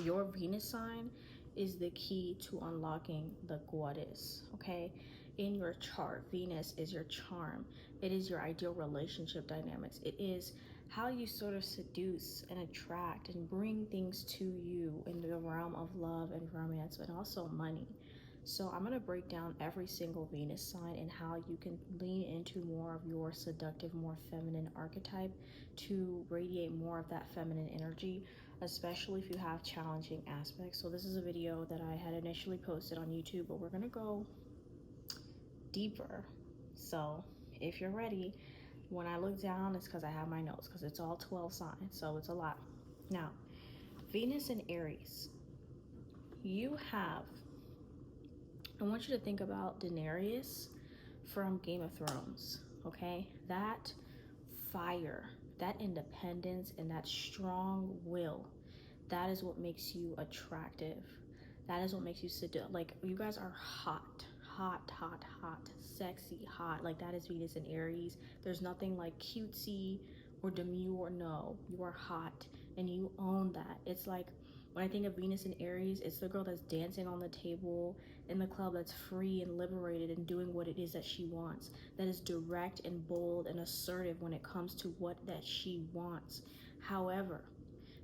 Your Venus sign is the key to unlocking the goddess, okay? In your chart, Venus is your charm. It is your ideal relationship dynamics. It is how you sort of seduce and attract and bring things to you in the realm of love and romance, but also money. So I'm going to break down every single Venus sign and how you can lean into more of your seductive, more feminine archetype to radiate more of that feminine energy, especially if you have challenging aspects. So this is a video that I had initially posted on YouTube, but we're going to go deeper. So if you're ready, when I look down, it's because I have my notes, because it's all 12 signs, so it's a lot. Now, Venus in Aries, you have, I want you to think about Daenerys from Game of Thrones, okay? That fire, that independence, and that strong will, that is what makes you attractive. That is what makes you like, you guys are hot, hot, hot, hot, sexy, hot. Like, that is Venus in Aries. There's nothing like cutesy or demure. No, you are hot and you own that. It's like, when I think of Venus in Aries, it's the girl that's dancing on the table in the club, that's free and liberated and doing what it is that she wants, that is direct and bold and assertive when it comes to what that she wants. However,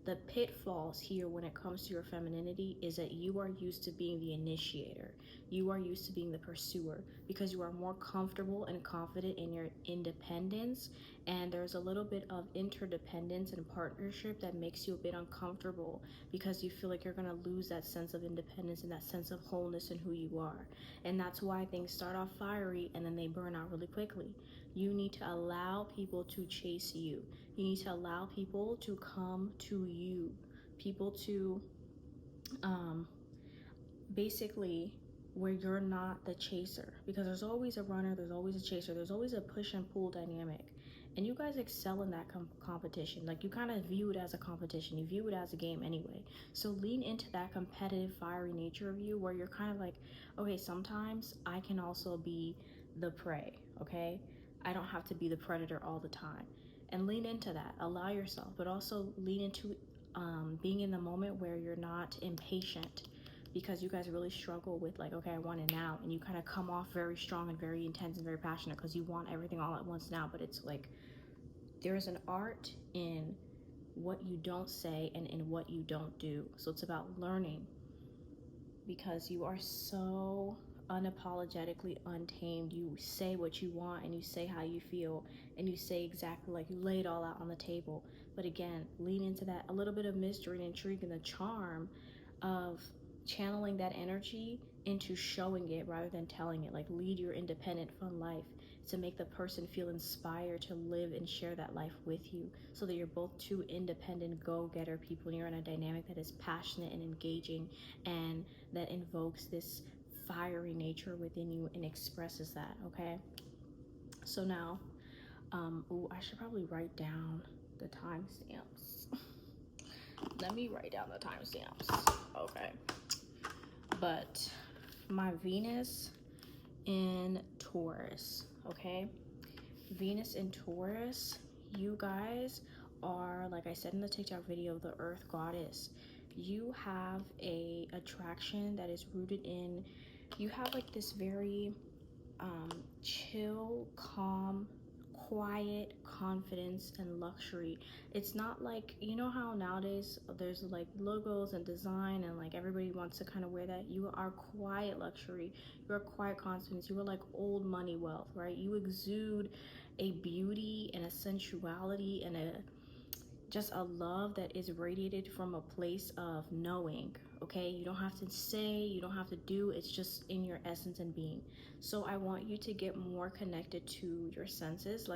the pitfalls here when it comes to your femininity is that you are used to being the initiator. You are used to being the pursuer because you are more comfortable and confident in your independence. And there's a little bit of interdependence and partnership that makes you a bit uncomfortable because you feel like you're going to lose that sense of independence and that sense of wholeness in who you are. And that's why things start off fiery and then they burn out really quickly. You need to allow people to chase you. You need to allow people to come to you. People to basically where you're not the chaser, because there's always a runner, there's always a chaser, there's always a push and pull dynamic, and you guys excel in that competition. Like, you kind of view it as a competition, you view it as a game anyway. So lean into that competitive, fiery nature of you where you're kind of like, okay, sometimes I can also be the prey, okay? I don't have to be the predator all the time. And lean into that, allow yourself, but also lean into being in the moment where you're not impatient, because you guys really struggle with, like, okay, I want it now, and you kind of come off very strong and very intense and very passionate because you want everything all at once now. But it's like, there's an art in what you don't say and in what you don't do. So it's about learning, because you are so unapologetically untamed. You say what you want and you say how you feel and you say exactly, like, you lay it all out on the table. But again, lean into that a little bit of mystery and intrigue and the charm of channeling that energy into showing it rather than telling it. Like, lead your independent, fun life to make the person feel inspired to live and share that life with you, so that you're both two independent go-getter people and you're in a dynamic that is passionate and engaging and that invokes this fiery nature within you and expresses that, okay? So now, I should probably write down the timestamps. Let me write down the timestamps, okay? But my Venus in Taurus, okay? Venus in Taurus, you guys are, like I said in the TikTok video, the earth goddess. You have a attraction that is rooted in, you have like this very chill, calm, quiet confidence and luxury. It's not like, you know how nowadays there's like logos and design and like everybody wants to kind of wear that. You are quiet luxury, you are quiet confidence, you are like old money wealth, right? You exude a beauty and a sensuality and just a love that is radiated from a place of knowing, okay? You don't have to say, you don't have to do, it's just in your essence and being. So I want you to get more connected to your senses.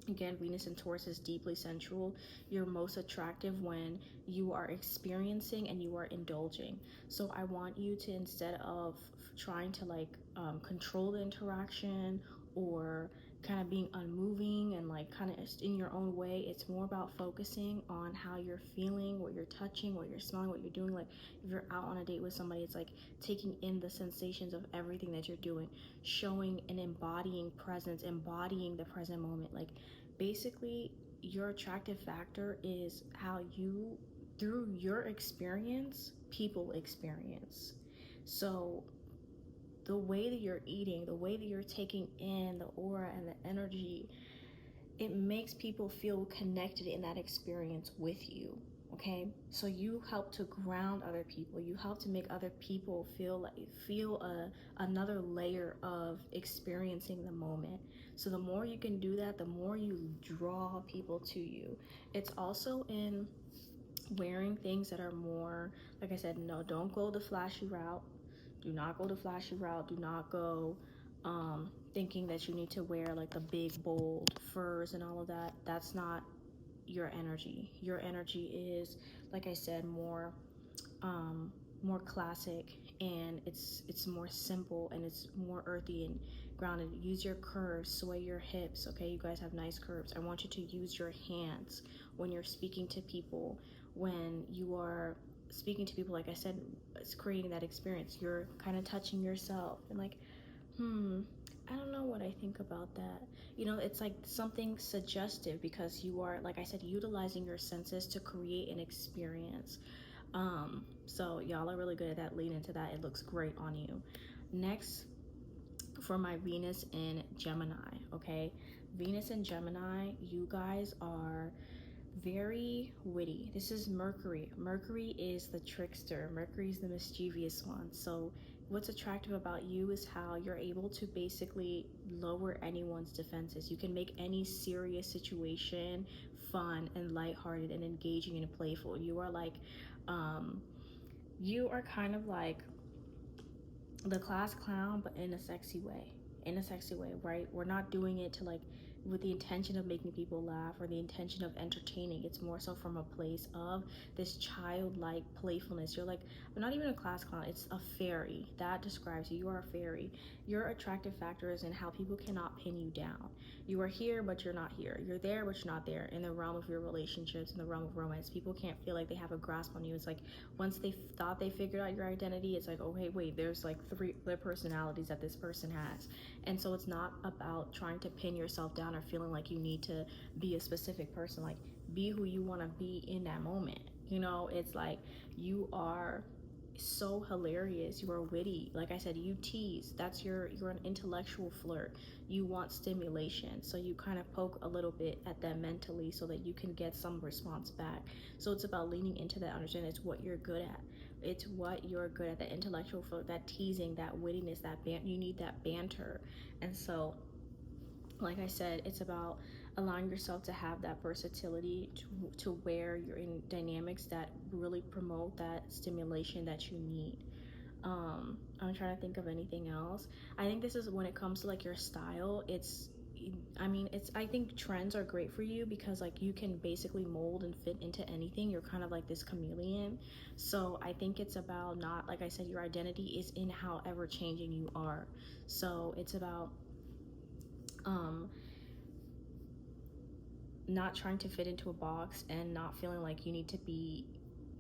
Again, Venus in Taurus is deeply sensual. You're most attractive when you are experiencing and you are indulging. So I want you to, instead of trying to like control the interaction or kind of being unmoving and like kind of in your own way, it's more about focusing on how you're feeling, what you're touching, what you're smelling, what you're doing. Like, if you're out on a date with somebody, it's like taking in the sensations of everything that you're doing, showing and embodying presence, embodying the present moment. Like, basically your attractive factor is how you through your experience, people experience. So the way that you're eating, the way that you're taking in the aura and the energy, it makes people feel connected in that experience with you. Okay, so you help to ground other people, you help to make other people feel another layer of experiencing the moment. So the more you can do that, the more you draw people to you. It's also in wearing things that are more, like I said, no, don't go the flashy route. Do not go the flashy route. Do not go thinking that you need to wear like the big bold furs and all of that. That's not your energy. Your energy is, like I said, more classic, and it's more simple, and it's more earthy and grounded. Use your curves, sway your hips. Okay, you guys have nice curves. I want you to use your hands when you're speaking to people. When you are speaking to people, like I said, it's creating that experience. You're kind of touching yourself and like, I don't know what I think about that. You know, it's like something suggestive because you are, like I said, utilizing your senses to create an experience. So y'all are really good at that. Lean into that. It looks great on you. Next, for my Venus in Gemini, okay? Venus in Gemini, you guys are very witty. This is Mercury. Mercury is the trickster. Mercury is the mischievous one. So what's attractive about you is how you're able to basically lower anyone's defenses. You can make any serious situation fun and lighthearted and engaging and playful. You are like, you are kind of like the class clown, but in a sexy way. In a sexy way, right? We're not doing it to like with the intention of making people laugh or the intention of entertaining. It's more so from a place of this childlike playfulness. You're like, I'm not even a class clown, it's a fairy. That describes you. You are a fairy. Your attractive factor is in how people cannot pin you down. You are here, but you're not here. You're there, but you're not there. In the realm of your relationships, in the realm of romance, people can't feel like they have a grasp on you. It's like once they thought they figured out your identity, it's like, oh, hey, wait, there's like three other personalities that this person has. And so it's not about trying to pin yourself down or feeling like you need to be a specific person. Like, be who you want to be in that moment. You know, it's like you are so hilarious. You are witty. Like I said, you tease. You're an intellectual flirt. You want stimulation. So you kind of poke a little bit at them mentally so that you can get some response back. So it's about leaning into that, understanding it's what you're good at. It's what you're good at, that intellectual flirt, that teasing, that wittiness, you need that banter. And so, like I said, it's about allowing yourself to have that versatility to where you're in dynamics that really promote that stimulation that you need. I'm trying to think of anything else. I think this is when it comes to like your style, I think trends are great for you because like you can basically mold and fit into anything. You're kind of like this chameleon. So I think it's about, not, like I said, your identity is in how ever changing you are. So it's about not trying to fit into a box and not feeling like you need to be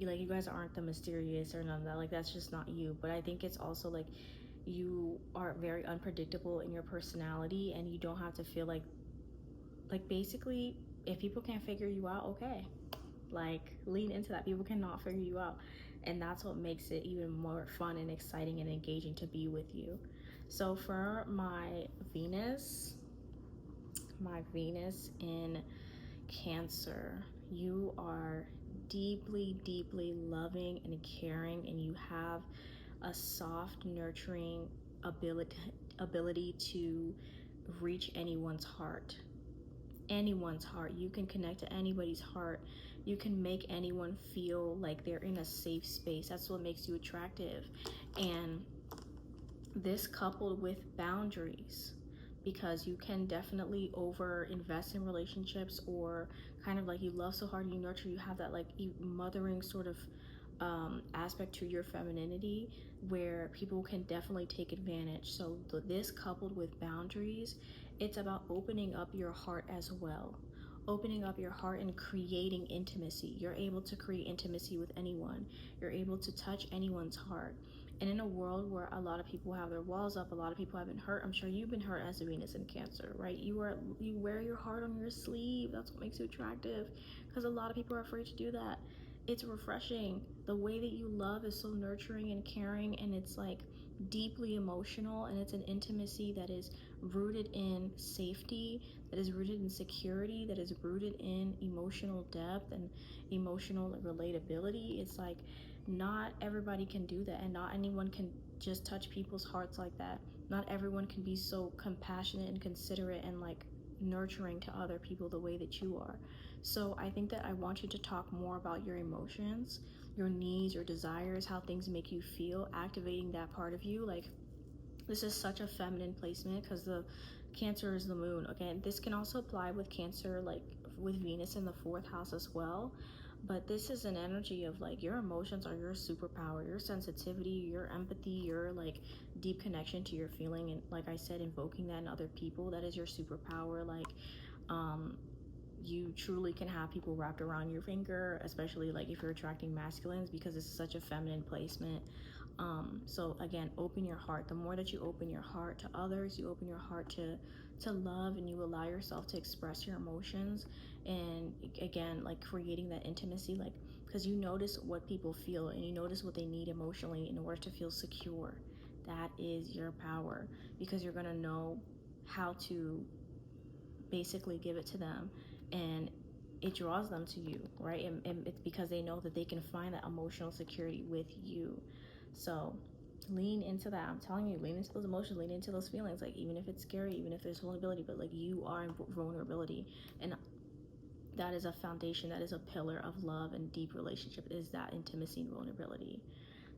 like, you guys aren't the mysterious or none of that. Like, that's just not you. But I think it's also like you are very unpredictable in your personality, and you don't have to feel like basically, if people can't figure you out, okay, like lean into that. People cannot figure you out, and that's what makes it even more fun and exciting and engaging to be with you. So for my Venus in Cancer, you are deeply, deeply loving and caring, and you have a soft, nurturing ability to reach anyone's heart. Anyone's heart. You can connect to anybody's heart. You can make anyone feel like they're in a safe space. That's what makes you attractive. And this coupled with boundaries, because you can definitely over invest in relationships, or kind of like you love so hard, you nurture, you have that like mothering sort of aspect to your femininity where people can definitely take advantage. So this coupled with boundaries, it's about opening up your heart as well. Opening up your heart and creating intimacy. You're able to create intimacy with anyone. You're able to touch anyone's heart. And in a world where a lot of people have their walls up, a lot of people have been hurt. I'm sure you've been hurt as a Venus in Cancer, right? You wear your heart on your sleeve. That's what makes you attractive, because a lot of people are afraid to do that. it's refreshing. The way that you love is so nurturing and caring, and it's like deeply emotional, and it's an intimacy that is rooted in safety, that is rooted in security, that is rooted in emotional depth and emotional relatability. It's like not everybody can do that, and not anyone can just touch people's hearts like that. Not everyone can be so compassionate and considerate and like nurturing to other people the way that you are. So I think that I want you to talk more about your emotions, your needs, your desires, how things make you feel, activating that part of you. Like, this is such a feminine placement because the Cancer is the moon. Okay, and this can also apply with Cancer, like with Venus in the fourth house as well. But this is an energy of like your emotions are your superpower, your sensitivity, your empathy, your like deep connection to your feeling, and like I said, invoking that in other people, that is your superpower. Like, you truly can have people wrapped around your finger, especially like if you're attracting masculines, because it's such a feminine placement. So again, open your heart. The more that you open your heart to others, you open your heart to love, and you allow yourself to express your emotions, and again, like creating that intimacy, like because you notice what people feel and you notice what they need emotionally in order to feel secure. That is your power, because you're gonna know how to basically give it to them, and it draws them to you, right? And it's because they know that they can find that emotional security with you. So lean into that. I'm telling you, lean into those emotions, lean into those feelings. Like, even if it's scary, even if there's vulnerability, but like you are in vulnerability, and that is a foundation, that is a pillar of love and deep relationship, is that intimacy and vulnerability.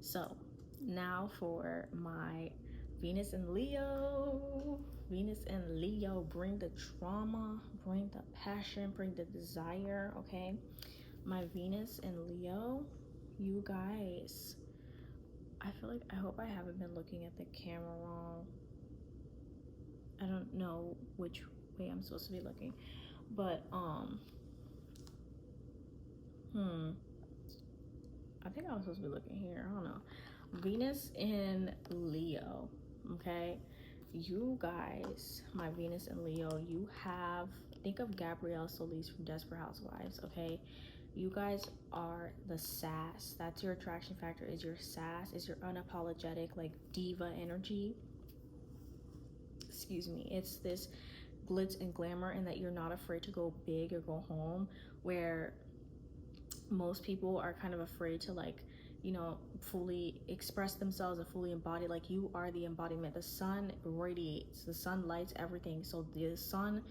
So now for my Venus and Leo. Venus and Leo, bring the trauma, bring the passion, bring the desire, okay? My Venus and Leo, you guys, I feel like, I hope I haven't been looking at the camera wrong. I don't know which way I'm supposed to be looking, but I think I was supposed to be looking here. I don't know. Venus in Leo, okay? You guys, my Venus in Leo, you have, think of Gabrielle Solis from Desperate Housewives, okay? You guys are the sass. That's your attraction factor, is your sass, is your unapologetic, like diva energy. Excuse me. It's this glitz and glamour, and that you're not afraid to go big or go home, where most people are kind of afraid to, like, you know, fully express themselves and fully embody. Like, you are the embodiment. The sun radiates, the sun lights everything. So the sun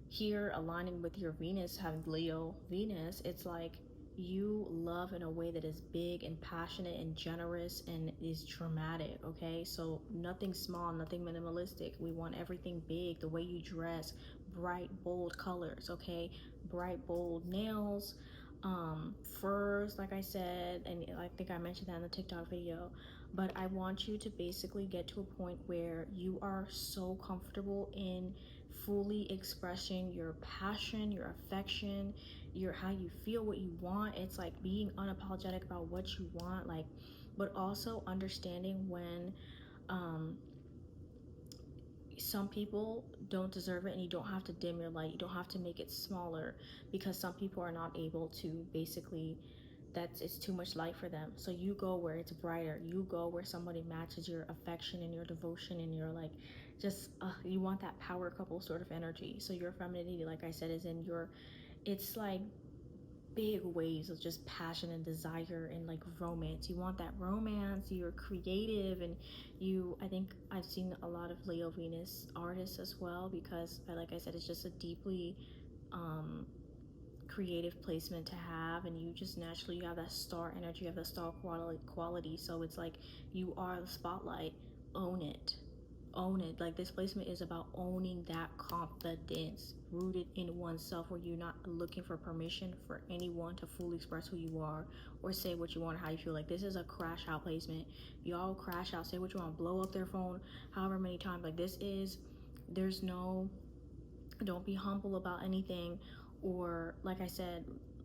here aligning with your Venus, having Leo Venus, it's like you love in a way that is big and passionate and generous and is dramatic, okay? So nothing small, nothing minimalistic. We want everything big. The way you dress, bright bold colors, okay? Bright bold nails, furs, like I said, and I think I mentioned that in the TikTok video. But I want you to basically get to a point where you are so comfortable in fully expressing your passion, your affection, your how you feel, what you want. It's like being unapologetic about what you want, like, but also understanding when some people don't deserve it, and you don't have to dim your light, you don't have to make it smaller, because some people are not able to basically, that's, it's too much light for them. So you go where it's brighter, you go where somebody matches your affection and your devotion and your like, just you want that power couple sort of energy. So your femininity, like I said, is in your, it's like big waves of just passion and desire and like romance. You want that romance, you're creative, and you, I think I've seen a lot of Leo Venus artists as well, because like I said, it's just a deeply creative placement to have, and you just naturally, you have that star energy, you have that star quality. So it's like you are the spotlight. Own it, own it. Like, this placement is about owning that confidence rooted in oneself, where you're not looking for permission for anyone to fully express who you are or say what you want or how you feel. Like, this is a crash out placement. Y'all crash out, say what you want, blow up their phone however many times. Like, this is, there's no, don't be humble about anything. Or like I said,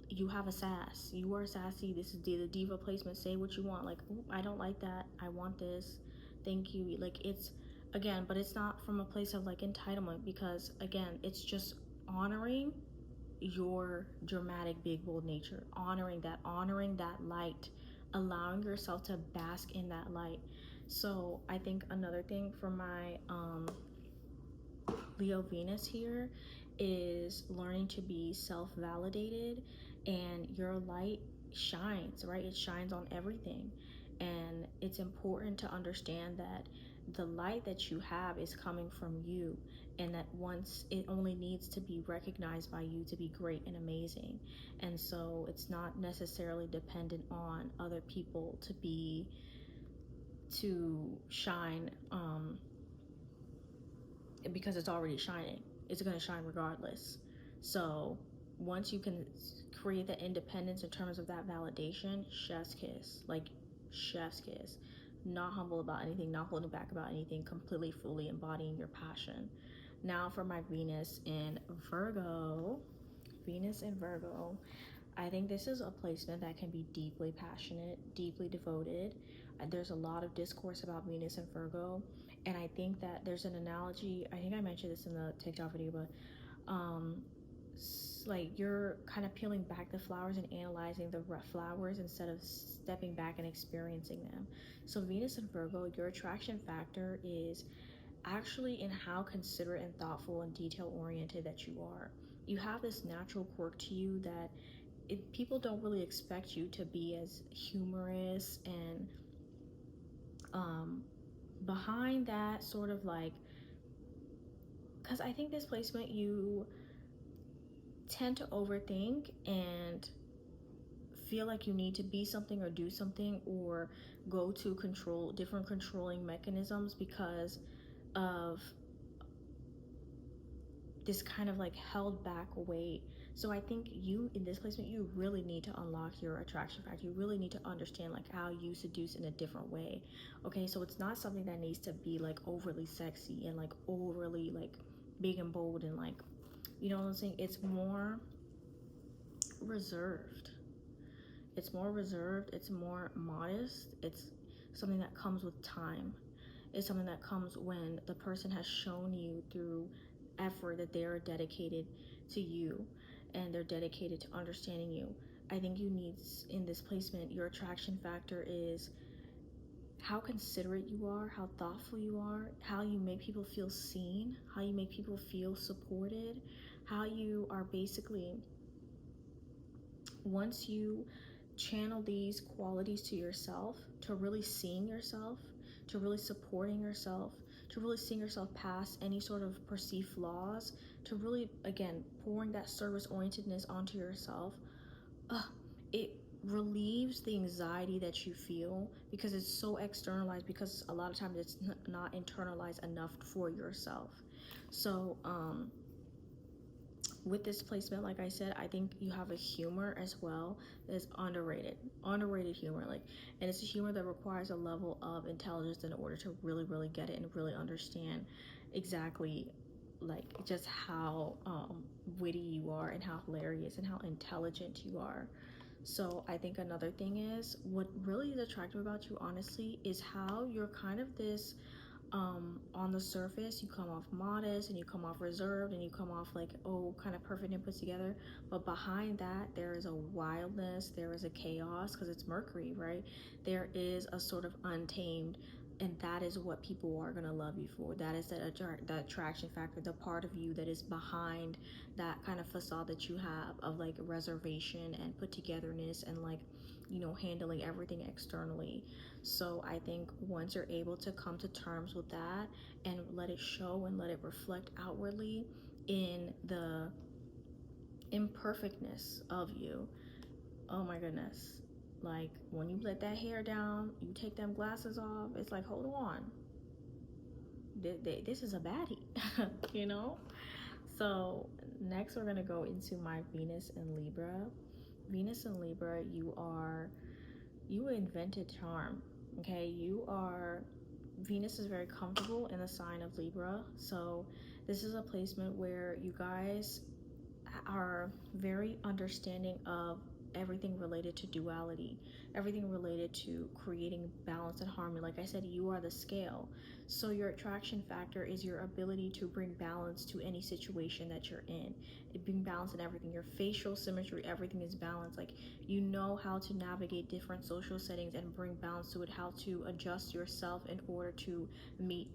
you have a sass, you are sassy. This is the diva placement. Say what you want. Like, I don't like that, I want this, thank you. Like, it's, again, but it's not from a place of like entitlement, because again, it's just honoring your dramatic, big, bold nature, honoring that light, allowing yourself to bask in that light. So I think another thing for my Leo Venus here is learning to be self-validated, and your light shines, right? It shines on everything. And it's important to understand that the light that you have is coming from you, and that once it only needs to be recognized by you to be great and amazing. And so it's not necessarily dependent on other people to shine, because it's already shining. It's going to shine regardless. So once you can create that independence in terms of that validation, chef's kiss. Like, chef's kiss. Not humble about anything, not holding back about anything, completely, fully embodying your passion. Now for my Venus in Virgo. Venus in Virgo. I think this is a placement that can be deeply passionate, deeply devoted. There's a lot of discourse about Venus and Virgo, and I think that there's an analogy. I think I mentioned this in the TikTok video, but like you're kind of peeling back the flowers and analyzing the rough flowers instead of stepping back and experiencing them. So Venus and Virgo, your attraction factor is actually in how considerate and thoughtful and detail oriented that you are. You have this natural quirk to you that people don't really expect you to be as humorous and behind that sort of like, because I think this placement, you tend to overthink and feel like you need to be something or do something or go to different controlling mechanisms because of this kind of like held back weight. So I think you, in this placement, you really need to unlock your attraction factor. You really need to understand like how you seduce in a different way. Okay, so it's not something that needs to be like overly sexy and like overly like big and bold and like, you know what I'm saying? It's more reserved. It's more reserved. It's more modest. It's something that comes with time. It's something that comes when the person has shown you through effort that they are dedicated to you and they're dedicated to understanding you. I think you need, in this placement, your attraction factor is how considerate you are, how thoughtful you are, how you make people feel seen, how you make people feel supported, how you are basically, once you channel these qualities to yourself, to really seeing yourself, to really supporting yourself, to really seeing yourself past any sort of perceived flaws, to really, again, pouring that service orientedness onto yourself, it relieves the anxiety that you feel because it's so externalized, because a lot of times it's not internalized enough for yourself. So with this placement, like I said, I think you have a humor as well that's underrated humor, like, and it's a humor that requires a level of intelligence in order to really get it and really understand exactly like just how witty you are and how hilarious and how intelligent you are. So I think another thing is, what really is attractive about you, honestly, is how you're kind of this on the surface you come off modest and you come off reserved and you come off like, oh, kind of perfect and put together, but behind that there is a wildness, there is a chaos, because it's Mercury, right? There is a sort of untamed, and that is what people are going to love you for. That is the attraction factor, the part of you that is behind that kind of facade that you have of like reservation and put togetherness and like, you know, handling everything externally. So I think once you're able to come to terms with that and let it show and let it reflect outwardly in the imperfectness of you, oh my goodness. Like when you let that hair down, you take them glasses off, it's like, hold on. This is a baddie, you know? So next we're gonna go into my Venus in Libra. Venus in Libra, you invented charm. Okay, Venus is very comfortable in the sign of Libra, so this is a placement where you guys are very understanding of everything related to duality, everything related to creating balance and harmony. Like I said, you are the scale. So your attraction factor is your ability to bring balance to any situation that you're in. It bring balance in everything. Your facial symmetry, everything is balanced. Like, you know how to navigate different social settings and bring balance to it, how to adjust yourself in order to meet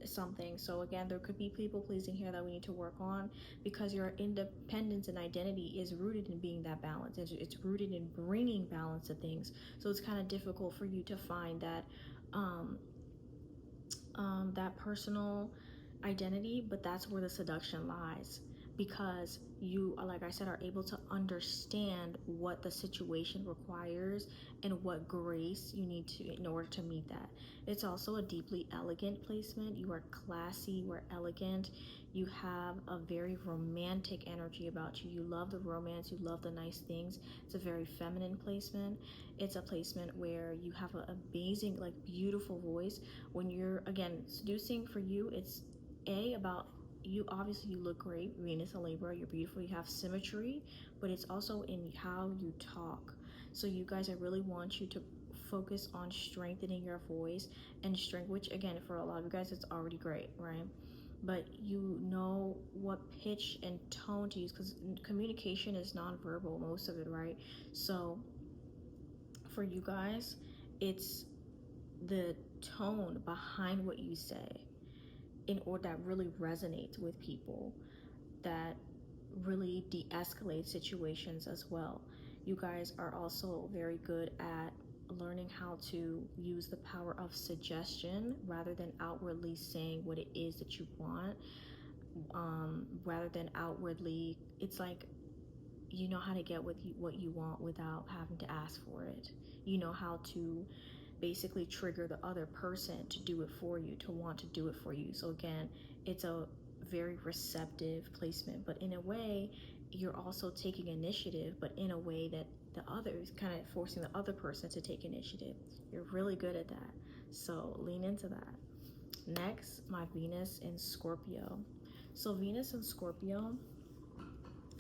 something. So again, there could be people pleasing here that we need to work on, because your independence and identity is rooted in being that balance. It's rooted in bringing balance to things. So it's kind of difficult for you to find that that personal identity, but that's where the seduction lies, because you, like I said, are able to understand what the situation requires and what grace you need to in order to meet that. It's also a deeply elegant placement. You are classy, you are elegant, you have a very romantic energy about you. You love the romance, you love the nice things. It's a very feminine placement. It's a placement where you have an amazing, like, beautiful voice. When you're, again, seducing for you, it's about you. Obviously, you look great, Venus and Libra, you're beautiful, you have symmetry, but it's also in how you talk. So you guys, I really want you to focus on strengthening your voice and strength, which again, for a lot of you guys, it's already great, right? But you know what pitch and tone to use, because communication is nonverbal, most of it, right? So for you guys, it's the tone behind what you say in order that really resonates with people, that really de-escalate situations as well. You guys are also very good at learning how to use the power of suggestion rather than outwardly saying what it is that you want. Rather than outwardly, it's like you know how to get what you want without having to ask for it. You know how to basically trigger the other person to do it for you, to want to do it for you. So again, it's a very receptive placement, but in a way, you're also taking initiative, but in a way that the other is kind of forcing the other person to take initiative. You're really good at that. So lean into that. Next, my Venus in Scorpio. So Venus in Scorpio,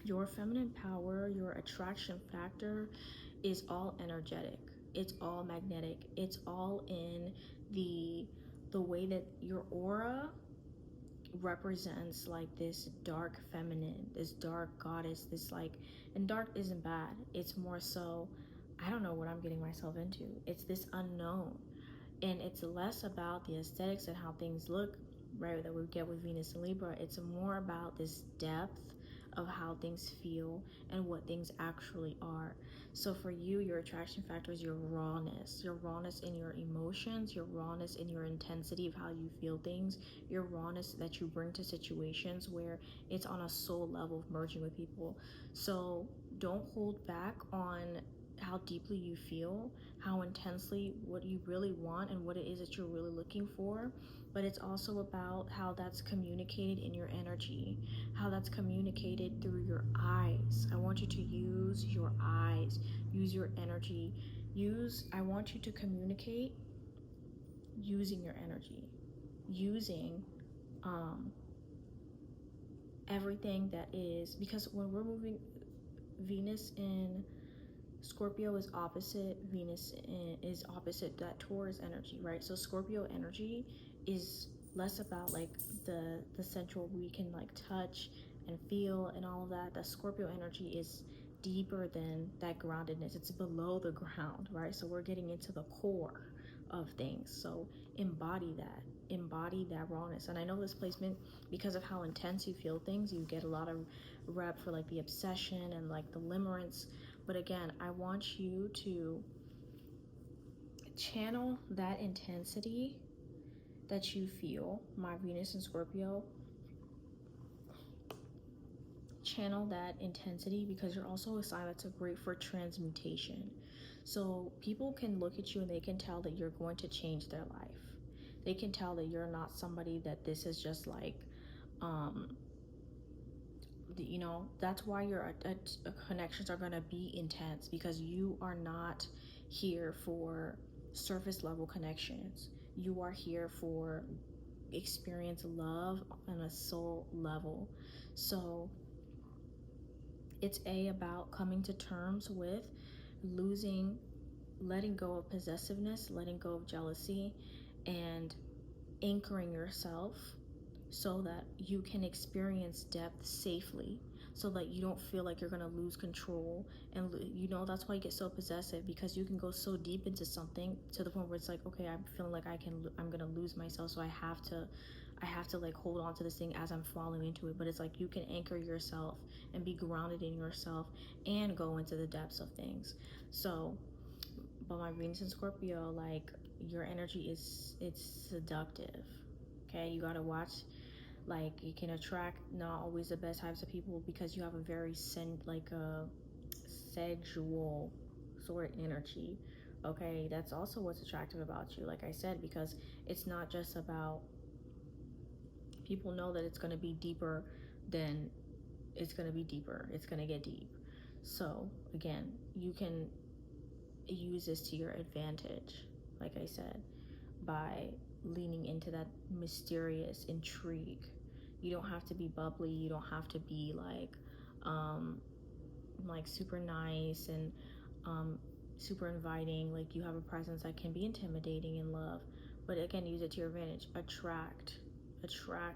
your feminine power, your attraction factor is all energetic. It's all magnetic. It's all in the way that your aura represents like this dark feminine, this dark goddess, this like, and dark isn't bad. It's more so, I don't know what I'm getting myself into. It's this unknown. And it's less about the aesthetics and how things look, right, that we get with Venus and Libra. It's more about this depth of how things feel and what things actually are. So for you, your attraction factor is your rawness in your emotions, your rawness in your intensity of how you feel things, your rawness that you bring to situations where it's on a soul level of merging with people. So don't hold back on how deeply you feel, how intensely, what you really want and what it is that you're really looking for. But it's also about how that's communicated in your energy, how that's communicated through your eyes. I want you to use your eyes, use your energy, I want you to communicate using your energy, using everything that is, because when we're moving, Venus in Scorpio is opposite Venus, is opposite that Taurus energy, right? So Scorpio energy is less about like the central, we can like touch and feel and all of that. The Scorpio energy is deeper than that groundedness. It's below the ground, right? So we're getting into the core of things. So embody that rawness. And I know this placement, because of how intense you feel things, you get a lot of rep for like the obsession and like the limerence. But again, I want you to channel that intensity that you feel, my Venus in Scorpio. Channel that intensity, because you're also a sign that's great for transmutation. So people can look at you and they can tell that you're going to change their life. They can tell that you're not somebody that this is just like, you know, that's why your connections are going to be intense, because you are not here for surface level connections. You are here for experience love on a soul level. So It's about coming to terms with letting go of possessiveness, letting go of jealousy, and anchoring yourself so that you can experience depth safely, so that you don't feel like you're going to lose control. And that's why you get so possessive, because you can go so deep into something to the point where it's like, okay, I'm feeling like I'm going to lose myself, so I have to like hold on to this thing as I'm falling into it. But it's like you can anchor yourself and be grounded in yourself and go into the depths of things. So, but my Venus in Scorpio, like, your energy it's seductive. Okay, you gotta watch. Like, you can attract not always the best types of people, because you have a very like a sexual sort of energy. Okay, that's also what's attractive about you, like I said, because it's not just about, people know that it's going to be deeper, then it's going to be deeper, it's going to get deep. So again, you can use this to your advantage, like I said, by leaning into that mysterious intrigue. You don't have to be bubbly, you don't have to be like super nice and super inviting. Like, you have a presence that can be intimidating in love, but again, use it to your advantage. Attract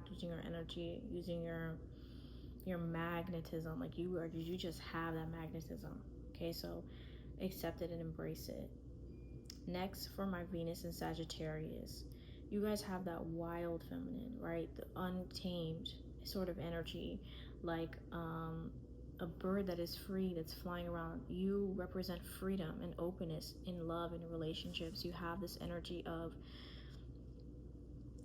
using your energy, using your magnetism. Like, you just have that magnetism. Okay, so accept it and embrace it. Next, for my Venus in Sagittarius, you guys have that wild feminine, right? The untamed sort of energy, like a bird that is free, that's flying around. You represent freedom and openness in love and relationships. You have this energy of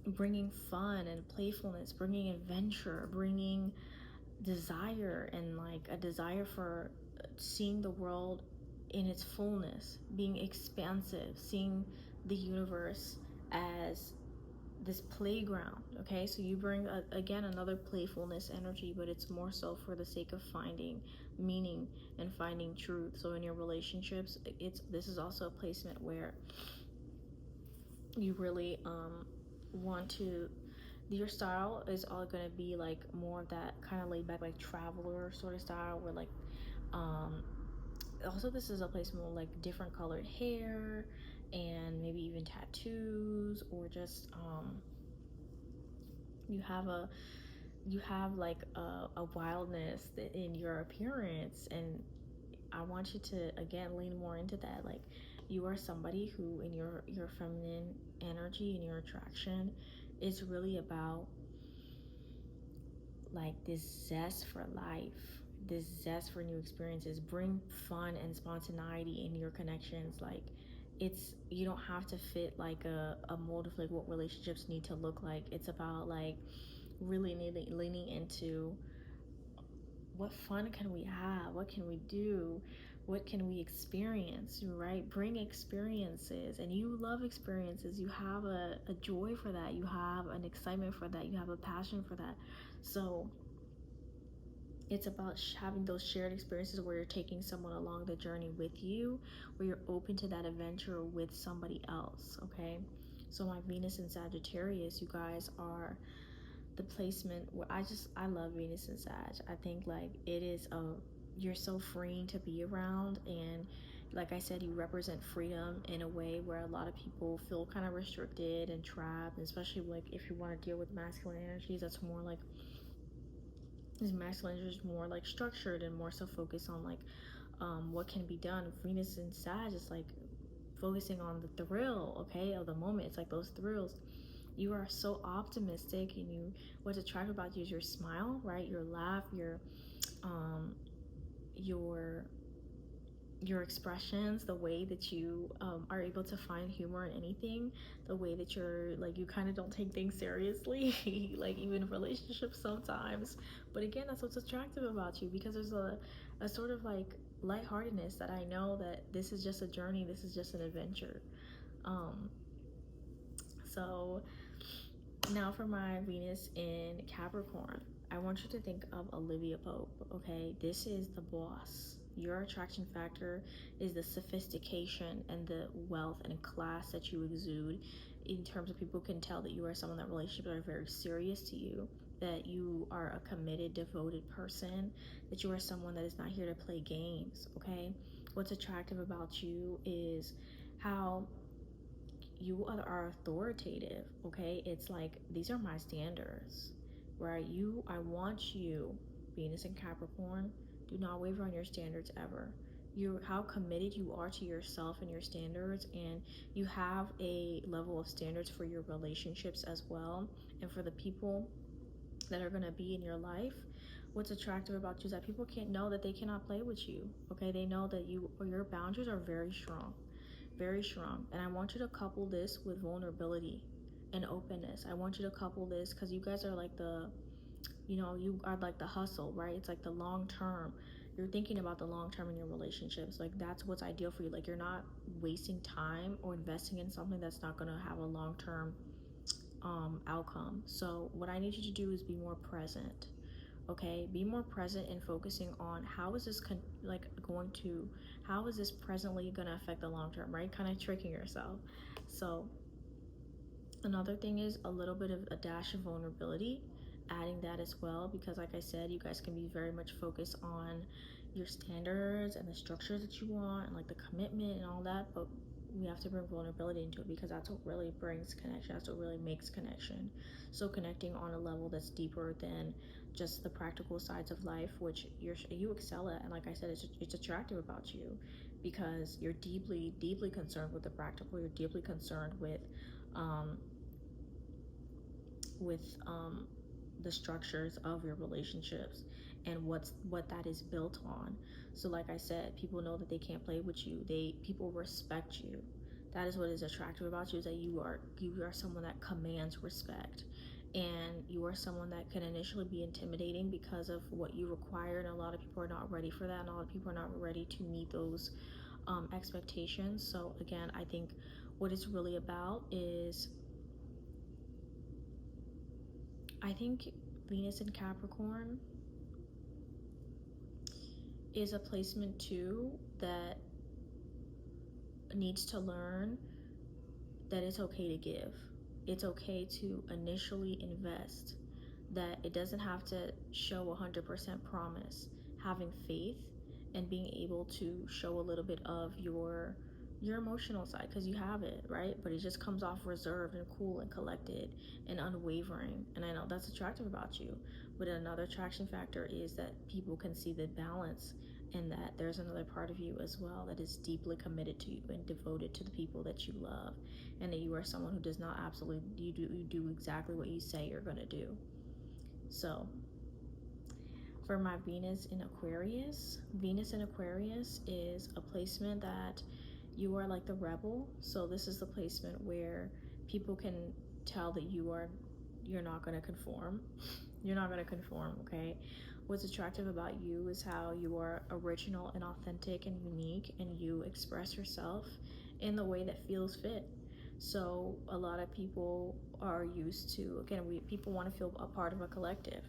bringing fun and playfulness, bringing adventure, bringing desire, and like a desire for seeing the world in its fullness, being expansive, seeing the universe as this playground. Okay, so you bring again another playfulness energy, but it's more so for the sake of finding meaning and finding truth. So in your relationships, this is also a placement where you really want to, your style is all going to be like more of that kind of laid back, like traveler sort of style, where like also this is a place more like different colored hair, and maybe even tattoos, or just you have like a wildness in your appearance. And I want you to again lean more into that. Like, you are somebody who, in your feminine energy and your attraction, is really about like this zest for life, this zest for new experiences. Bring fun and spontaneity in your connections. Like, you don't have to fit like a mold of like what relationships need to look like. It's about like really leaning into what fun can we have, what can we do, what can we experience, right? Bring experiences. And you love experiences. You have a joy for that, you have an excitement for that, you have a passion for that. So it's about having those shared experiences where you're taking someone along the journey with you, where you're open to that adventure with somebody else. Okay, so my Venus in Sagittarius, you guys are the placement where I love Venus and Sag. I think like you're so freeing to be around. And like I said, you represent freedom in a way where a lot of people feel kind of restricted and trapped, especially like if you want to deal with masculine energies. That's more like, this masculine energy is more like structured and more so focused on like what can be done. Venus and Sag is like focusing on the thrill, okay, of the moment. It's like those thrills. You are so optimistic, and what's attractive about you is your smile, right? Your laugh, um your your expressions, the way that you are able to find humor in anything, the way that you're like, you kind of don't take things seriously, like even in relationships sometimes. But again, that's what's attractive about you, because there's a sort of like lightheartedness that I know that this is just a journey, this is just an adventure. um so now for my Venus in Capricorn, I want you to think of Olivia Pope, okay? This is the boss. Your attraction factor is the sophistication and the wealth and class that you exude. In terms of, people can tell that you are someone that relationships are very serious to you. that you are a committed, devoted person, that you are someone that is not here to play games, okay? What's attractive about you is how you are authoritative, okay? It's like, these are my standards, right? I want you, Venus and Capricorn, do not waver on your standards ever. How committed you are to yourself and your standards, and you have a level of standards for your relationships as well, and for the people that are going to be in your life. What's attractive about you is that people can't know that they cannot play with you, okay? They know that your boundaries are very strong, very strong. And I want you to couple this with vulnerability and openness. I want you to couple this because you guys are like you are like the hustle, right? It's like the long term. You're thinking about the long term in your relationships. Like, that's what's ideal for you. Like, you're not wasting time or investing in something that's not going to have a long term outcome. So what I need you to do is be more present. Okay, be more present in focusing on how is this how is this presently going to affect the long term, right? Kind of tricking yourself. So another thing is a little bit of a dash of vulnerability, adding that as well, because like I said, you guys can be very much focused on your standards and the structures that you want and like the commitment and all that, but we have to bring vulnerability into it, because that's what really brings connection. That's what really makes connection. So connecting on a level that's deeper than just the practical sides of life, which you excel at, and like I said, it's attractive about you, because you're deeply concerned with the practical. You're deeply concerned um, with the structures of your relationships and what that is built on. So like I said, people know that they can't play with you. People respect you. That is what is attractive about you, is that you are someone that commands respect, and you are someone that can initially be intimidating because of what you require, and a lot of people are not ready for that, and a lot of people are not ready to meet those expectations. So again, I think what it's really about is, I think Venus in Capricorn is a placement too that needs to learn that it's okay to give. It's okay to initially invest, that it doesn't have to show 100% promise. Having faith and being able to show a little bit of your emotional side, because you have it, right? But it just comes off reserved and cool and collected and unwavering. And I know that's attractive about you. But another attraction factor is that people can see the balance, and that there's another part of you as well that is deeply committed to you and devoted to the people that you love, and that you are someone who does not absolutely, you do exactly what you say you're going to do. So for my Venus in Aquarius is a placement that you are like the rebel. So this is the placement where people can tell that you're not going to conform. You're not going to conform, okay? What's attractive about you is how you are original and authentic and unique, and you express yourself in the way that feels fit. So a lot of people are used to, again, people want to feel a part of a collective.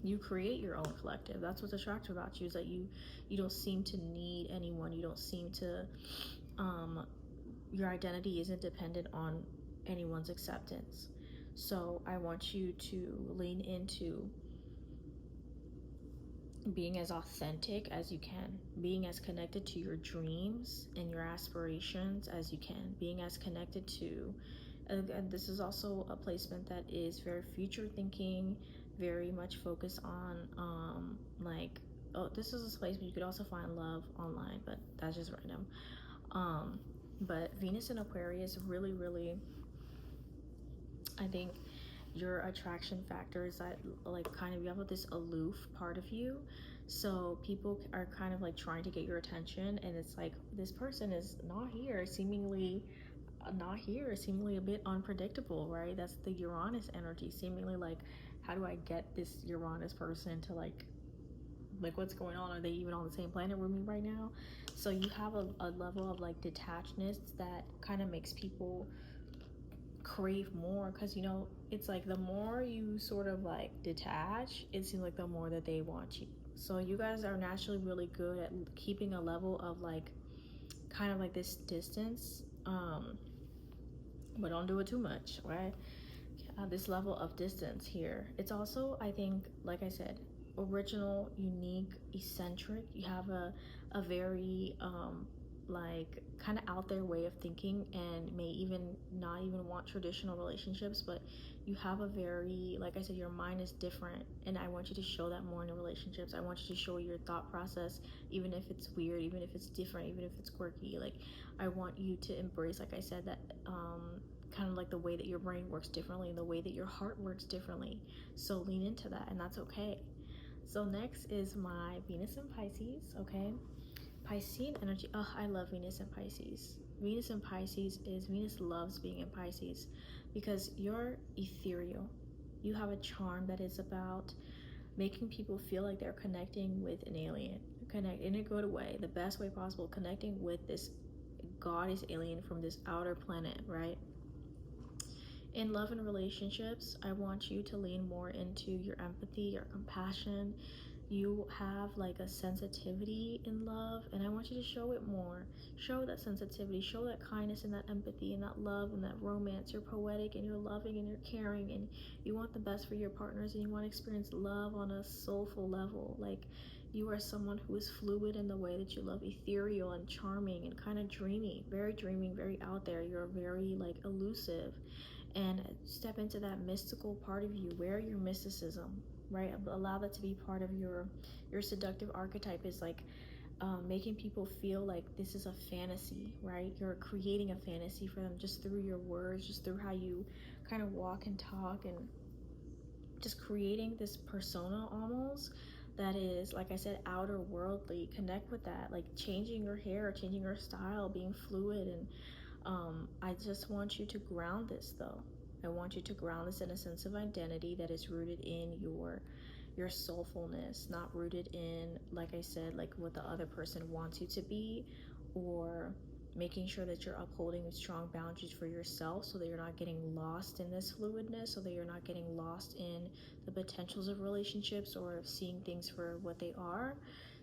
You create your own collective. That's what's attractive about you, is that you don't seem to need anyone. You don't seem to your identity isn't dependent on anyone's acceptance. So I want you to lean into being as authentic as you can, being as connected to your dreams and your aspirations as you can, being as connected to, and this is also a placement that is very future thinking, very much focused on this is a place where you could also find love online, but that's just random. But Venus in Aquarius really, I think your attraction factor is that, like, kind of, you have this aloof part of you, so people are kind of like trying to get your attention, and it's like, this person is seemingly a bit unpredictable, right? That's the Uranus energy, seemingly like, how do I get this Uranus person to like what's going on? Are they even on the same planet with me right now? So you have a level of like detachedness that kind of makes people crave more, because it's like the more you sort of like detach, it seems like the more that they want you. So you guys are naturally really good at keeping a level of like kind of like this distance, but don't do it too much, right? this level of distance here. It's also, I think, like I said, original, unique, eccentric. You have a very like kind of out there way of thinking, and may even not even want traditional relationships, but you have a very, like I said, your mind is different, and I want you to show that more in the relationships. I want you to show your thought process, even if it's weird, even if it's different, even if it's quirky. Like, I want you to embrace, like I said, that kind of like the way that your brain works differently and the way that your heart works differently. So lean into that, and that's okay. So next is my Venus in Pisces. Okay, Piscean energy. Oh, I love Venus in Pisces. Venus in Pisces is, Venus loves being in Pisces because you're ethereal. You have a charm that is about making people feel like they're connecting with an alien. Connect in a good way, the best way possible, connecting with this goddess alien from this outer planet, right? In love and relationships, I want you to lean more into your empathy, your compassion. You have like a sensitivity in love, and I want you to show it more. Show that sensitivity, show that kindness and that empathy and that love and that romance. You're poetic and you're loving and you're caring, and you want the best for your partners, and you want to experience love on a soulful level. Like, you are someone who is fluid in the way that you love, ethereal and charming and kind of dreamy, very out there. You're very like elusive, and step into that mystical part of you. Wear your mysticism, right? Allow that to be part of your seductive archetype. Is like making people feel like this is a fantasy, right? You're creating a fantasy for them just through your words, just through how you kind of walk and talk, and just creating this persona almost that is, like I said, outer worldly. Connect with that, like changing your hair, changing your style, being fluid. And I just want you to ground this, though. I want you to ground this in a sense of identity that is rooted in your soulfulness, not rooted in, like I said, like what the other person wants you to be, or making sure that you're upholding strong boundaries for yourself, so that you're not getting lost in this fluidness, so that you're not getting lost in the potentials of relationships or seeing things for what they are.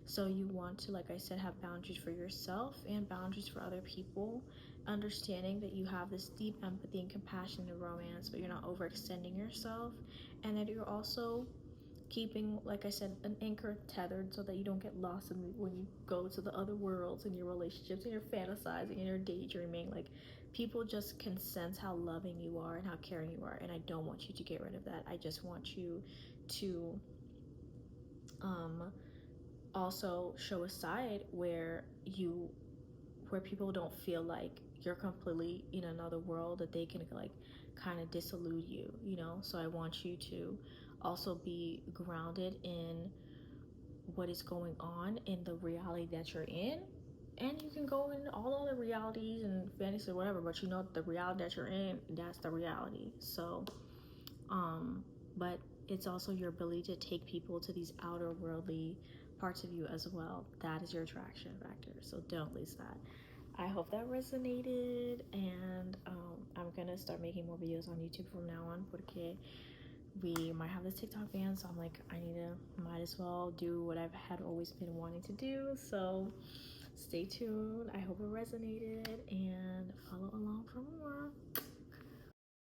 So you want to, like I said, have boundaries for yourself and boundaries for other people, understanding that you have this deep empathy and compassion and romance, but you're not overextending yourself, and that you're also keeping, like I said, an anchor tethered, so that you don't get lost when you go to the other worlds in your relationships, and you're fantasizing and you're daydreaming. Like, people just can sense how loving you are and how caring you are, and I don't want you to get rid of that. I just want you to also show a side where people don't feel like you're completely in another world, that they can like kind of disillude you, So I want you to also be grounded in what is going on in the reality that you're in. And you can go in all other realities and fantasy or whatever, but the reality that you're in, that's the reality. So but it's also your ability to take people to these outer worldly parts of you as well. That is your attraction factor, so don't lose that. I hope that resonated, and I'm gonna start making more videos on YouTube from now on, porque we might have this TikTok ban, so I'm like, might as well do what I've had always been wanting to do. So stay tuned. I hope it resonated, and follow along for more.